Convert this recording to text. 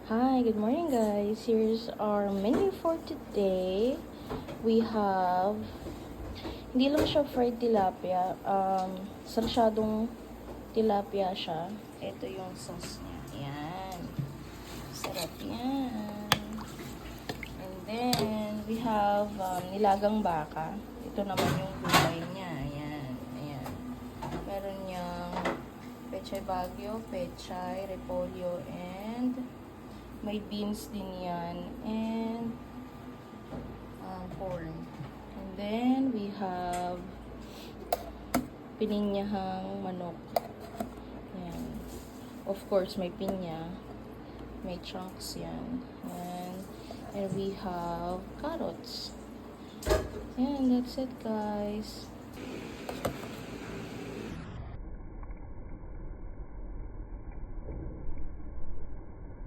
Hi, good morning guys. Here's our menu for today. We have, hindi lang siya fried tilapia. Sarsyadong tilapia siya. Ito yung sauce niya. Yan. Sarap yan. And then, we have nilagang baka. Ito naman yung gulay niya. Ayan. Ayan. Meron niyang pechay bagyo, pechay, repolyo, and may beans din yan, and corn. And then, we have pininyahang manok. Yan. Of course, may pinya. May chunks yan. And we have carrots. And that's it, guys.